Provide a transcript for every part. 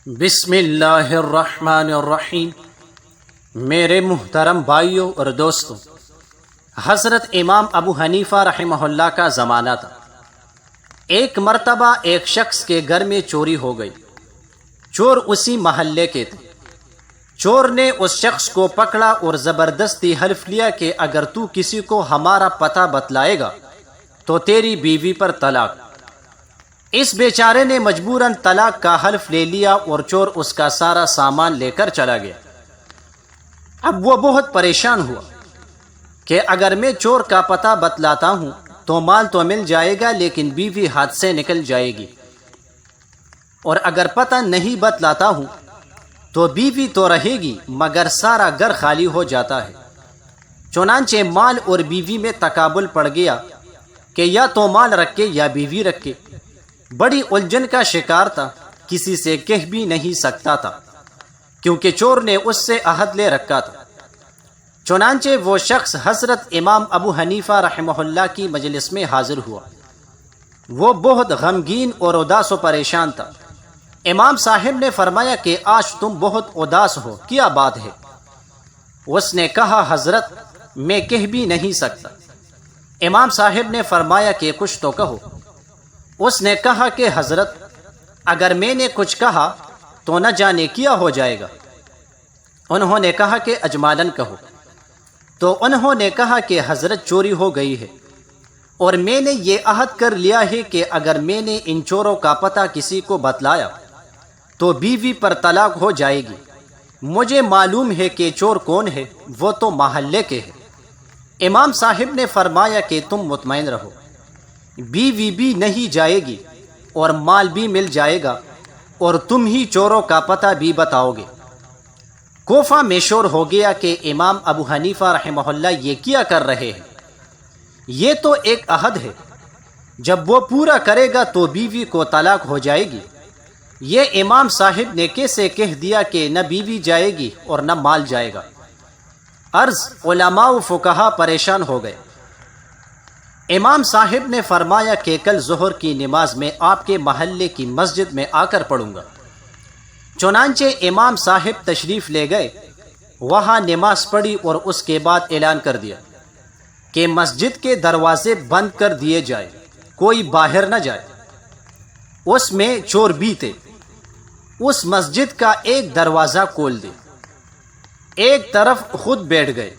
بسم اللہ الرحمن الرحیم۔ میرے محترم بھائیوں اور دوستوں، حضرت امام ابو حنیفہ رحمہ اللہ کا زمانہ تھا۔ ایک مرتبہ ایک شخص کے گھر میں چوری ہو گئی۔ چور اسی محلے کے تھے۔ چور نے اس شخص کو پکڑا اور زبردستی حلف لیا کہ اگر تو کسی کو ہمارا پتہ بتلائے گا تو تیری بیوی پر طلاق۔ اس بیچارے نے مجبوراً طلاق کا حلف لے لیا اور چور اس کا سارا سامان لے کر چلا گیا۔ اب وہ بہت پریشان ہوا کہ اگر میں چور کا پتہ بتلاتا ہوں تو مال تو مل جائے گا لیکن بیوی ہاتھ سے نکل جائے گی، اور اگر پتہ نہیں بتلاتا ہوں تو بیوی تو رہے گی مگر سارا گھر خالی ہو جاتا ہے۔ چنانچہ مال اور بیوی میں تقابل پڑ گیا کہ یا تو مال رکھے یا بیوی رکھے۔ بڑی الجھن کا شکار تھا، کسی سے کہہ بھی نہیں سکتا تھا کیونکہ چور نے اس سے عہد لے رکھا تھا۔ چنانچہ وہ شخص حضرت امام ابو حنیفہ رحمہ اللہ کی مجلس میں حاضر ہوا۔ وہ بہت غمگین اور اداس و پریشان تھا۔ امام صاحب نے فرمایا کہ آج تم بہت اداس ہو، کیا بات ہے؟ اس نے کہا حضرت میں کہہ بھی نہیں سکتا۔ امام صاحب نے فرمایا کہ کچھ تو کہو۔ اس نے کہا کہ حضرت اگر میں نے کچھ کہا تو نہ جانے کیا ہو جائے گا۔ انہوں نے کہا کہ اجمالاً کہو۔ تو انہوں نے کہا کہ حضرت چوری ہو گئی ہے اور میں نے یہ عہد کر لیا ہے کہ اگر میں نے ان چوروں کا پتہ کسی کو بتلایا تو بیوی پر طلاق ہو جائے گی۔ مجھے معلوم ہے کہ چور کون ہے، وہ تو محلے کے ہے۔ امام صاحب نے فرمایا کہ تم مطمئن رہو، بیوی بھی نہیں جائے گی اور مال بھی مل جائے گا اور تم ہی چوروں کا پتہ بھی بتاؤ گے۔ کوفہ میں شور ہو گیا کہ امام ابو حنیفہ رحمہ اللہ یہ کیا کر رہے ہیں؟ یہ تو ایک عہد ہے، جب وہ پورا کرے گا تو بیوی کو طلاق ہو جائے گی۔ یہ امام صاحب نے کیسے کہہ دیا کہ نہ بیوی جائے گی اور نہ مال جائے گا؟ عرض علماء و فقہا پریشان ہو گئے۔ امام صاحب نے فرمایا کہ کل ظہر کی نماز میں آپ کے محلے کی مسجد میں آ کر پڑھوں گا۔ چنانچہ امام صاحب تشریف لے گئے، وہاں نماز پڑھی اور اس کے بعد اعلان کر دیا کہ مسجد کے دروازے بند کر دیے جائے، کوئی باہر نہ جائے۔ اس میں چور بھی تھے۔ اس مسجد کا ایک دروازہ کھول دے، ایک طرف خود بیٹھ گئے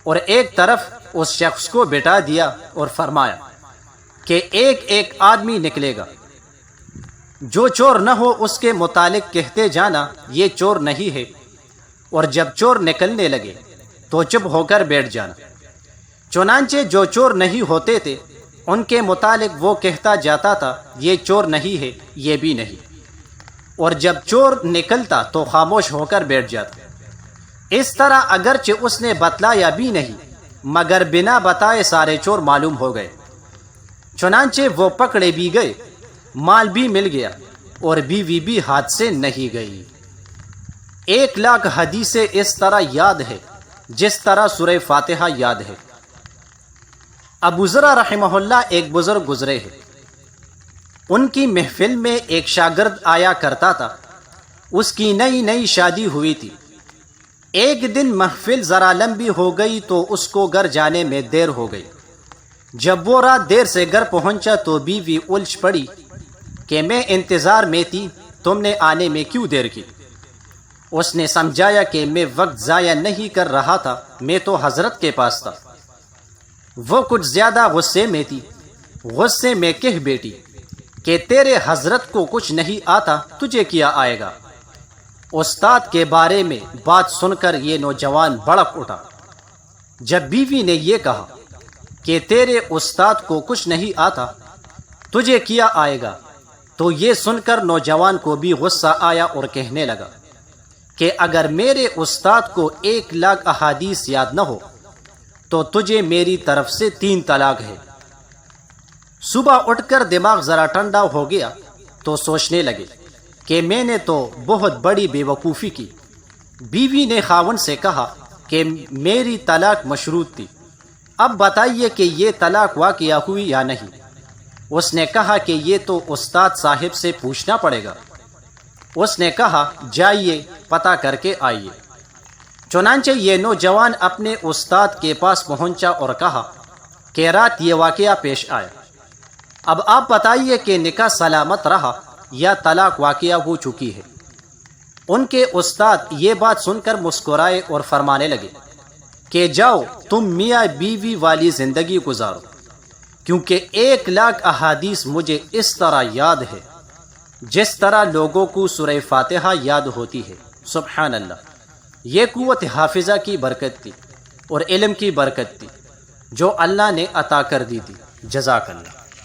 اور ایک طرف اس شخص کو بٹھا دیا اور فرمایا کہ ایک ایک آدمی نکلے گا، جو چور نہ ہو اس کے متعلق کہتے جانا یہ چور نہیں ہے، اور جب چور نکلنے لگے تو چپ ہو کر بیٹھ جانا۔ چنانچہ جو چور نہیں ہوتے تھے ان کے متعلق وہ کہتا جاتا تھا یہ چور نہیں ہے، یہ بھی نہیں، اور جب چور نکلتا تو خاموش ہو کر بیٹھ جاتا۔ اس طرح اگرچہ اس نے بتلایا بھی نہیں مگر بنا بتائے سارے چور معلوم ہو گئے۔ چنانچہ وہ پکڑے بھی گئے، مال بھی مل گیا اور بیوی بھی ہاتھ سے نہیں گئی۔ 1,00,000 حدیثیں اس طرح یاد ہے جس طرح سورہ فاتحہ یاد ہے۔ ابو ذر رحمہ اللہ ایک بزرگ گزرے ہیں۔ ان کی محفل میں ایک شاگرد آیا کرتا تھا۔ اس کی نئی شادی ہوئی تھی۔ ایک دن محفل ذرا لمبی ہو گئی تو اس کو گھر جانے میں دیر ہو گئی۔ جب وہ رات دیر سے گھر پہنچا تو بیوی الجھ پڑی کہ میں انتظار میں تھی، تم نے آنے میں کیوں دیر کی؟ اس نے سمجھایا کہ میں وقت ضائع نہیں کر رہا تھا، میں تو حضرت کے پاس تھا۔ وہ کچھ زیادہ غصے میں تھی۔ غصے میں کہہ بیٹی کہ تیرے حضرت کو کچھ نہیں آتا، تجھے کیا آئے گا؟ استاد کے بارے میں بات سن کر یہ نوجوان بھڑک اٹھا۔ جب بیوی نے یہ کہا کہ تیرے استاد کو کچھ نہیں آتا، تجھے کیا آئے گا، تو یہ سن کر نوجوان کو بھی غصہ آیا اور کہنے لگا کہ اگر میرے استاد کو 1,00,000 احادیث یاد نہ ہو تو تجھے میری طرف سے 3 طلاق ہے۔ صبح اٹھ کر دماغ ذرا ٹھنڈا ہو گیا تو سوچنے لگے کہ میں نے تو بہت بڑی بے وقوفی کی۔ بیوی نے خاوند سے کہا کہ میری طلاق مشروط تھی، اب بتائیے کہ یہ طلاق واقعہ ہوئی یا نہیں؟ اس نے کہا کہ یہ تو استاد صاحب سے پوچھنا پڑے گا۔ اس نے کہا جائیے پتہ کر کے آئیے۔ چنانچہ یہ نوجوان اپنے استاد کے پاس پہنچا اور کہا کہ رات یہ واقعہ پیش آیا، اب آپ بتائیے کہ نکاح سلامت رہا یا طلاق واقعہ ہو چکی ہے۔ ان کے استاد یہ بات سن کر مسکرائے اور فرمانے لگے کہ جاؤ تم میاں بیوی والی زندگی گزارو، کیونکہ 1,00,000 احادیث مجھے اس طرح یاد ہے جس طرح لوگوں کو سورہ فاتحہ یاد ہوتی ہے۔ سبحان اللہ، یہ قوت حافظہ کی برکت تھی اور علم کی برکت تھی جو اللہ نے عطا کر دی تھی۔ جزاک اللہ۔